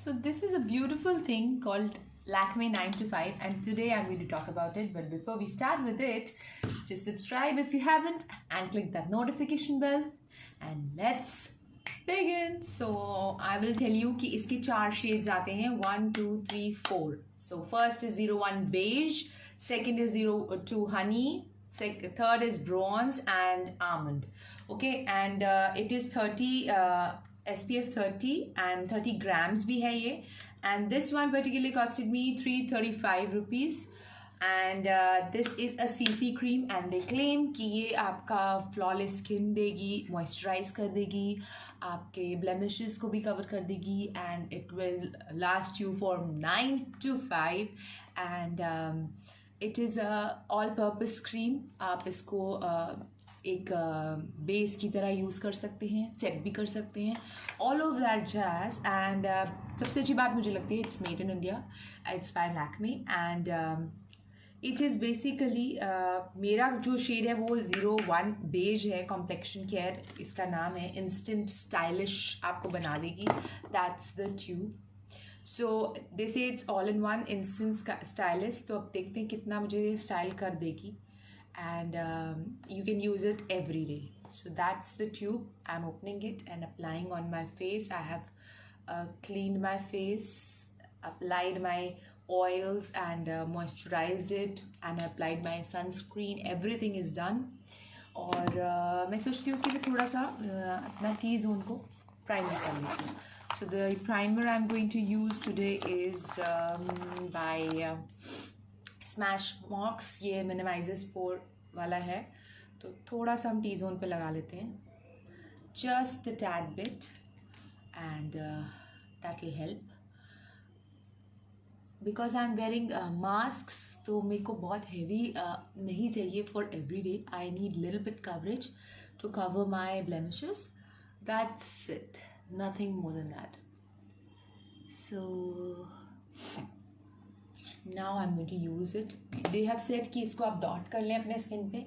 So this is a beautiful thing called Lakme 9 to 5 and today I'm going to talk about it. But before we start with it, just subscribe if you haven't and click that notification bell and let's begin. So I will tell you कि इसके 4 shades आते हैं 1, 2, 3, 4. So first is 01 beige, second is 02 honey, third is bronze and almond. Okay, and it is 30 SPF 30 and 30 grams भी है ये, and this one particularly costed me 335 rupees. And this is a CC cream and they claim कि ये आपका flawless skin देगी, moisturize कर देगी, आपके blemishes को भी cover कर देगी, and it will last you for 9 to 5. And it is a all purpose cream. आप इसको एक बेस की तरह यूज़ कर सकते हैं, सेट भी कर सकते हैं, all of that jazz. And सबसे अच्छी बात मुझे लगती है it's made in India, it's by Lakme and it is basically मेरा जो शेड है वो 01 बेज है. कॉम्प्लेक्शन केयर इसका नाम है, इंस्टेंट स्टाइलिश आपको बना देगी, that's the tube. So this it's all in one instant stylish. तो अब देखते हैं कितना मुझे स्टाइल कर देगी. And you can use it every day. So that's the tube. I'm opening it and applying on my face. I have cleaned my face, applied my oils and moisturized it, and applied my sunscreen. Everything is done. और मैं सोचती हूँ कि मैं थोड़ा सा अपना T-zone को primer कर लेती हूँ. So the primer I'm going to use today is by Smashbox. ये minimizes pore वाला है, तो थोड़ा सा हम T-zone पे लगा लेते हैं, just a tad bit, and that will help because I'm wearing masks. तो मेरे को बहुत heavy नहीं चाहिए for every day. I need little bit coverage to cover my blemishes. That's it, nothing more than that. So now I'm going to use it. They have said कि इसको आप dot कर लें अपने skin पे,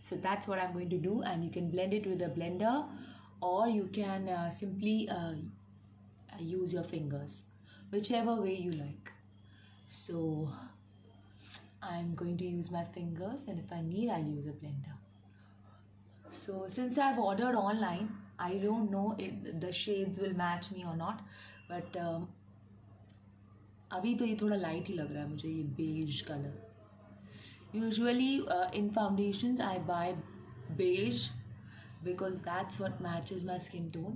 so that's what I'm going to do. And you can blend it with a blender or you can simply use your fingers, whichever way you like. So I'm going to use my fingers, and if I need I'll use a blender. So since I've ordered online, I don't know if the shades will match me or not, but अभी तो ये थोड़ा light ही लग रहा है मुझे, ये beige colour. Usually in foundations I buy beige because that's what matches my skin tone,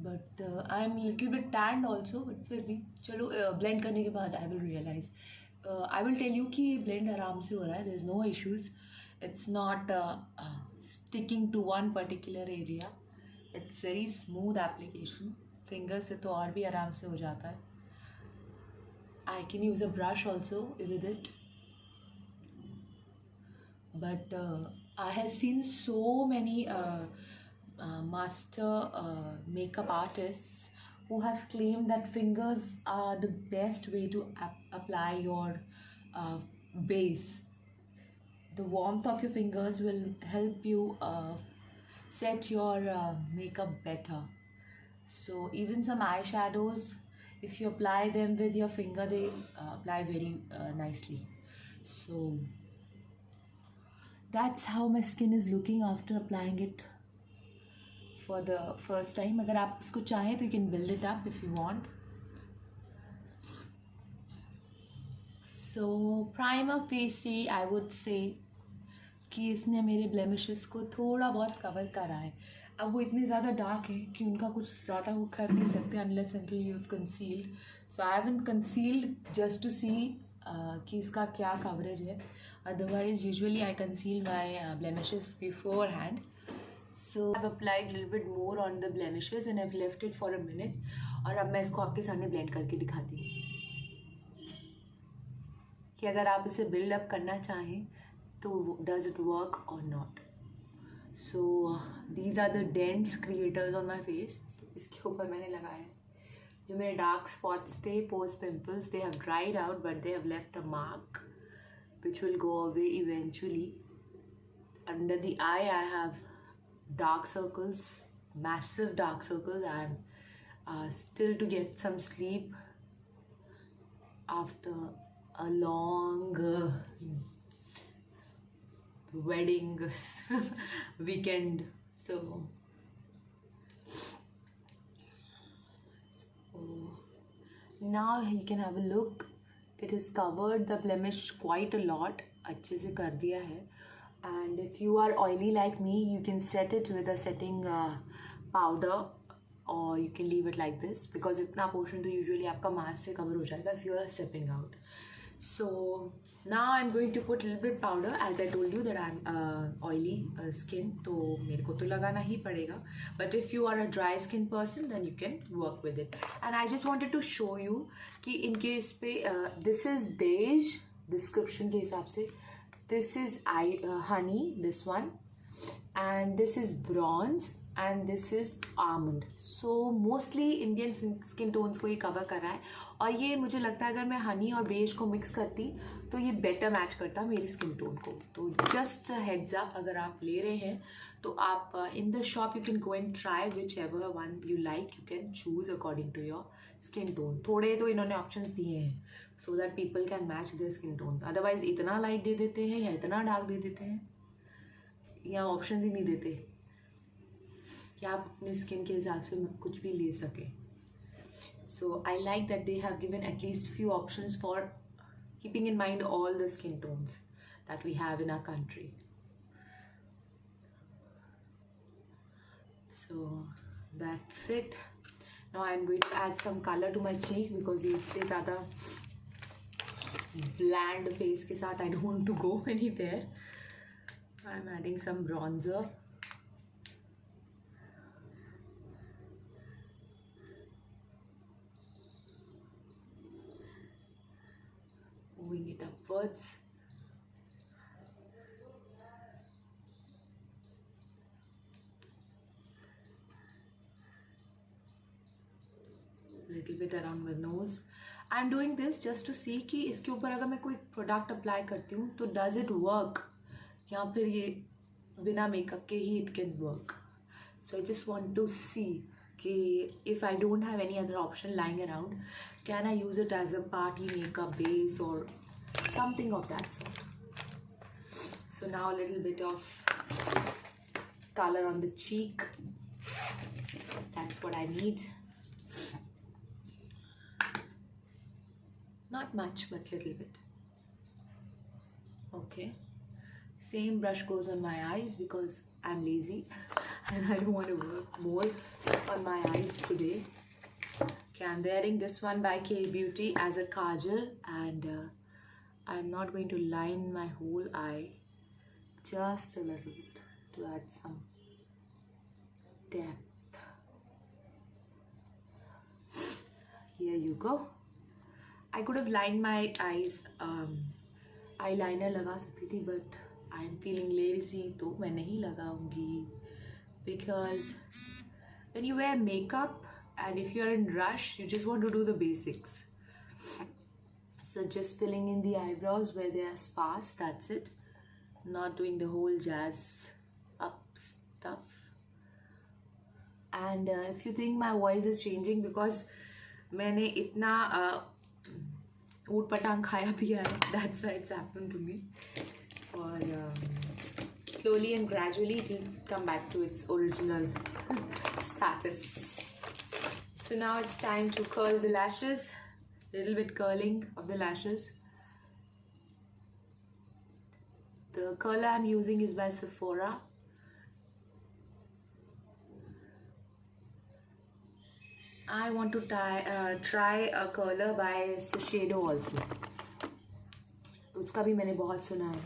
but I am little bit tanned also. But फिर भी चलो ब्लेंड करने के बाद I will realise, I will tell you कि ये blend आराम से हो रहा है, there is no issues. It's not sticking to one particular area, it's very smooth application. Finger से तो और भी आराम से हो जाता है. I can use a brush also with it, but I have seen so many master makeup artists who have claimed that fingers are the best way to apply your base. The warmth of your fingers will help you set your makeup better. So even some eyeshadows, if you apply them with your finger, they apply very nicely. So that's how my skin is looking after applying it for the first time. अगर आप इसको चाहें तो you can build it up if you want. So primer facially I would say कि इसने मेरे blemishes को थोड़ा बहुत कवर करा है. अब वो इतने ज़्यादा डार्क है कि उनका कुछ ज़्यादा वो कर नहीं सकते unless until you've concealed. So I haven't concealed just to see कि इसका क्या coverage है. Otherwise usually I conceal my blemishes beforehand. So I've applied a little bit more on the blemishes and I've left it for a minute. और अब मैं इसको आपके सामने blend करके दिखाती हूँ कि अगर आप इसे build up करना चाहें तो does it work or not. So these are the dents creators on my face. इसके ऊपर मैंने लगाया है. जो मेरे dark spots थे, post pimples, they have dried out but they have left a mark which will go away eventually. Under the eye I have dark circles, massive dark circles. I am still to get some sleep after a long wedding weekend. So now you can have a look. It has covered the blemish quite a lot. अच्छे से कर दिया है. And if you are oily like me, you can set it with a setting powder, or you can leave it like this, because इतना portion तो usually आपका mask से cover हो जाएगा if you are stepping out. So now I'm going to put a little bit powder, as I told you that I'm oily skin, तो मेरे को तो लगाना ही पड़ेगा. But if you are a dry skin person, then you can work with it. And I just wanted to show you कि in case पे this is beige description के हिसाब से, this is honey, this one, and this is bronze, and this is almond. So mostly Indian skin tones को ये cover कर रहा है. और ये मुझे लगता है अगर मैं हनी और बेज को मिक्स करती तो ये बेटर मैच करता मेरी स्किन टोन को. तो जस्ट हेड्स अप, अगर आप ले रहे हैं तो आप in the shop you can go and try which ever one you like. You can choose according to your skin tone. थोड़े तो इन्होंने ऑप्शंस दिए हैं so that people can match their skin tone. Otherwise इतना light दे देते हैं या इतना डार्क दे देते हैं या ऑप्शन ही नहीं देते कि आप अपनी स्किन के हिसाब से कुछ भी ले सकें. So I like that they have given at least few options for keeping in mind all the skin tones that we have in our country. So that's it. Now I'm going to add some color to my cheek because ये इतने ज़्यादा bland face के साथ I don't want to go anywhere. I'm adding some bronzer. Moving it upwards. Little bit around my nose. I'm doing this just to see कि इसके ऊपर अगर मैं कोई प्रोडक्ट अप्लाई करती हूँ तो does it work, या फिर ये बिना मेकअप के ही it can work. So I just want to see कि if I don't have any other option lying around, can I use it as a party makeup base or something of that sort. So now a little bit of color on the cheek. That's what I need. Not much, but little bit. Okay. Same brush goes on my eyes because I'm lazy and I don't want to work more on my eyes today. Okay, I'm wearing this one by K Beauty as a kajal, and I'm not going to line my whole eye, just a little bit to add some depth. Here you go. I could have lined my eyes, eyeliner लगा सकती थी, but I'm feeling lazy, तो मैं नहीं लगाऊंगी, because when you wear makeup and if you're in rush, you just want to do the basics. So just filling in the eyebrows where they are sparse, that's it. Not doing the whole jazz up stuff. And if you think my voice is changing because मैंने इतना ऊट पटांग खाया पिया है, that's why it's happened to me. Or slowly and gradually it will come back to its original status. So now it's time to curl the lashes. Little bit curling of the lashes. The curler I'm using is by Sephora. I want to try a curler by Shiseido also. उसका भी मैंने बहुत सुना है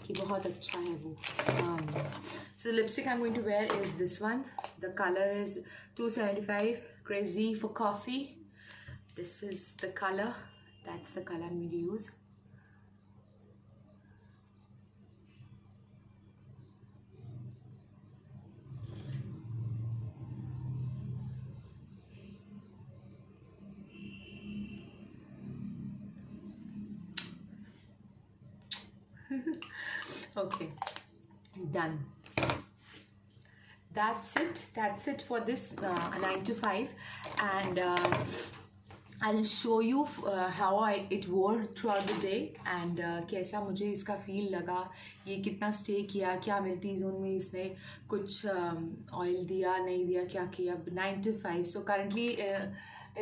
कि बहुत अच्छा है वो. So the lipstick I'm going to wear is this one. The color is 275, Crazy for Coffee. This is the color. That's the color I'm going to use. Okay, done. That's it for this 9 to 5. And I'll show you how it wore throughout the day and कैसा मुझे इसका feel लगा, ये कितना stay किया, क्या melty zone में इसने कुछ ऑयल दिया नहीं दिया, क्या किया. 9 to 5. So currently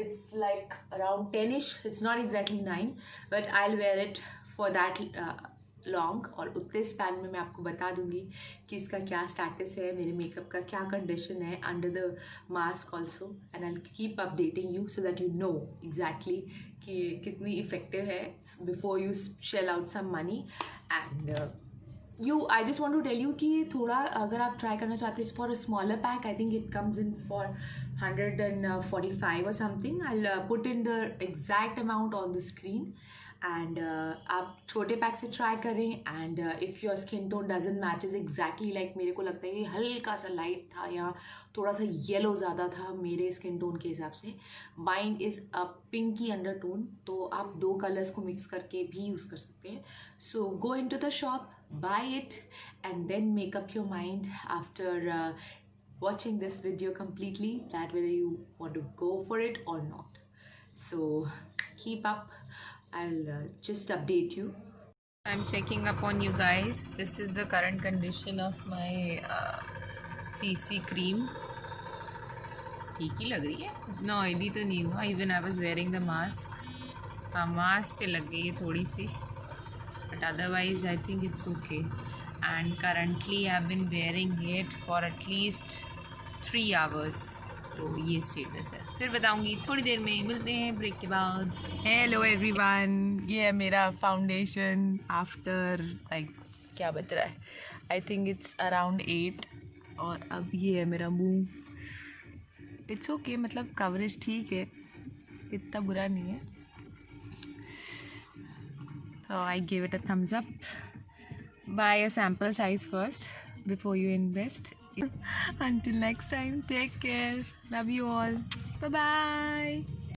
it's like around 10ish. It's not exactly 9, but I'll wear it for that long. और उतने स्पैन में मैं आपको बता दूंगी कि इसका क्या स्टेटस है, मेरे मेकअप का क्या कंडीशन है under the mask also. And I keep updating you so that you know exactly कि कितनी इफेक्टिव है before you shell out some money. And I just want to tell you कि थोड़ा अगर आप ट्राई करना चाहते हैं for a smaller pack, I think it comes in for 145 or something. I'll put in the exact amount on the screen. And आप छोटे pack से ट्राई करें. And if your skin tone doesn't matches exactly like मेरे को लगता है कि हल्का सा लाइट था या थोड़ा सा येलो ज़्यादा था मेरे स्किन टोन के हिसाब से. Mine is a pinky undertone, तो आप 2 कलर्स को मिक्स करके भी यूज़ कर सकते हैं. So go into the shop, buy it and then make up your mind after watching this video completely that whether you want to go for it or not. So keep up. I'll just update you. I'm checking up on you guys. This is the current condition of my CC cream. ठीक ही लग रही है, इतना oily तो नहीं हुआ. Even I was wearing the mask. हाँ, mask पे लग गई है थोड़ी सी, but otherwise I think it's okay. And currently I have been wearing it for at least 3 hours. तो ये स्टेटस है. फिर बताऊंगी थोड़ी देर में, मिलते हैं ब्रेक के बाद. हेलो एवरीवन, ये है मेरा फाउंडेशन आफ्टर लाइक क्या बच रहा है, आई थिंक इट्स अराउंड 8. और अब ये है मेरा मुंह. इट्स ओके, मतलब कवरेज ठीक है, इतना बुरा नहीं है. So I give it a thumbs up. Buy a sample size first before you invest. Until next time, take care. Love you all. Bye bye.